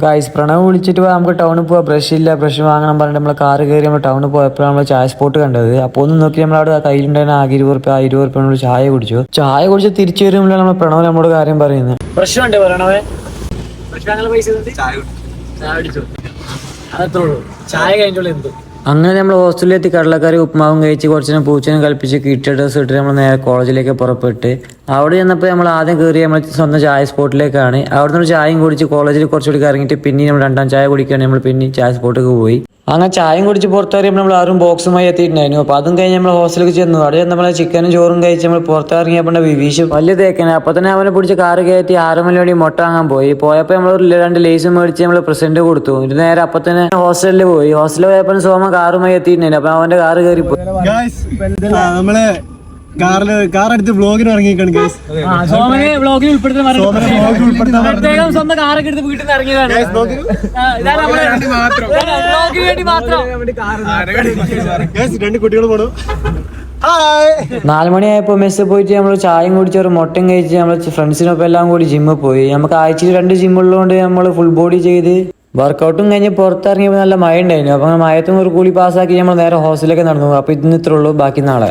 Guys Pranav വിളിച്ചിട്ട് നമുക്ക് ടൗണിൽ പോവാം, ബ്രഷ് ഇല്ല, ബ്രഷ് വാങ്ങണം പറഞ്ഞിട്ട് നമ്മൾ കാറ് കയറി നമ്മൾ ടൗണിൽ പോയപ്പോൾ നമ്മൾ ചായ സ്പോട്ട് കണ്ടത്. അപ്പോൾ ഒന്ന് നോക്കി നമ്മളവിടെ കയ്യിലുണ്ടായിരുന്ന ആകെ 20 രൂപ നമ്മൾ ചായ കുടിച്ചു. ചായ കുടിച്ച് തിരിച്ചു വരുമ്പോഴാണ് നമ്മൾ പ്രണവ് നമ്മോട് കാര്യം പറയുന്നത്. പ്രശ്നമുണ്ട് പ്രണവേ, ചായ കഴിഞ്ഞുള്ള എന്ത്. അങ്ങനെ നമ്മൾ ഹോസ്റ്റലിലെത്തി കടലക്കറി ഉപ്മാവും കഴിച്ച് കുറച്ചിനെ പൂച്ചനും കളിപ്പിച്ച് കിട്ടിയ ഡ്രസ്സ് ഇട്ട് നമ്മൾ നേരെ കോളേജിലേക്ക് പുറപ്പെട്ട് അവിടെ ചെന്നപ്പോൾ നമ്മൾ ആദ്യം കയറി നമ്മൾ സ്വന്തം ചായ സ്പോട്ടിലേക്കാണ്. അവിടെ നിന്ന് ചായയും കുടിച്ച് കോളേജിൽ കുറച്ചുകൂടി ഇറങ്ങിയിട്ട് പിന്നെ നമ്മൾ രണ്ടാം ചായ കുടിക്കുകയാണ്. നമ്മൾ പിന്നെ ചായ സ്പോട്ടിലേക്ക് പോയി. അങ്ങനെ ചായയും കുടിച്ച് പുറത്തിറങ്ങിയപ്പോൾ നമ്മൾ ആരും ബോക്സുമായി എത്തിയിട്ടുണ്ടായിരുന്നു. അപ്പോൾ അതും കഴിഞ്ഞ് നമ്മൾ ഹോസ്റ്റലിലേക്ക് ചെന്നു. അവിടെ നമ്മൾ ചിക്കനും ചോറും കഴിച്ച് നമ്മൾ പുറത്തിറങ്ങിയപ്പോൾ വിവീഷ് വലിയ തേക്കനെ. അപ്പോൾ തന്നെ അവനെ പിടിച്ച് കാറ് കയറ്റി 6 മണി വഴി മുട്ട വാങ്ങാൻ പോയി. പോയപ്പോൾ നമ്മൾ 2 ലേസും മേടിച്ച് നമ്മൾ പ്രസന്റ് കൊടുത്തു. ഇത് നേരെ അപ്പോൾ തന്നെ ഹോസ്റ്റലിൽ പോയി. ഹോസ്റ്റലിൽ പോയപ്പോൾ സോമ കാറുമായി എത്തിയിട്ടുണ്ടായിരുന്നു. അപ്പോൾ അവന്റെ കാറ് കയറി പോയി. നമ്മള് കാറെടുത്ത് വ്ളോഗിന് ഇറങ്ങിയേക്കാണ് ഗൈസ്. സ്വന്തം കാറൊക്കെ എടുത്ത് വീട്ടിൽ നിന്ന് ഇറങ്ങിയതാണ്. 2 കുട്ടികൾ പോണു. 4 മണിയായപ്പോൾ മെസ്സിൽ പോയിട്ട് നമ്മൾ ചായയും കുടിച്ച് ഒരു മുട്ടയും കഴിച്ച് നമ്മൾ ഫ്രണ്ട്സിനൊപ്പം എല്ലാം കൂടി ജിമ്മിൽ പോയി. നമുക്ക് ആഴ്ചയിൽ 2 ജിമ്മുള്ളതുകൊണ്ട് നമ്മൾ ഫുൾ ബോഡി ചെയ്ത് വർക്കൗട്ടും കഴിഞ്ഞ് പുറത്തിറങ്ങിയപ്പോൾ നല്ല മഴ ഉണ്ടായിരുന്നു. അപ്പോൾ മഴത്തും ഒരു കൂലി പാസ്സാക്കി നമ്മൾ നേരെ ഹോസ്റ്റലിലേക്ക് നടന്നു. അപ്പോൾ ഇന്ന് ഇത്രേ ഉള്ളൂ, ബാക്കി നാളെ.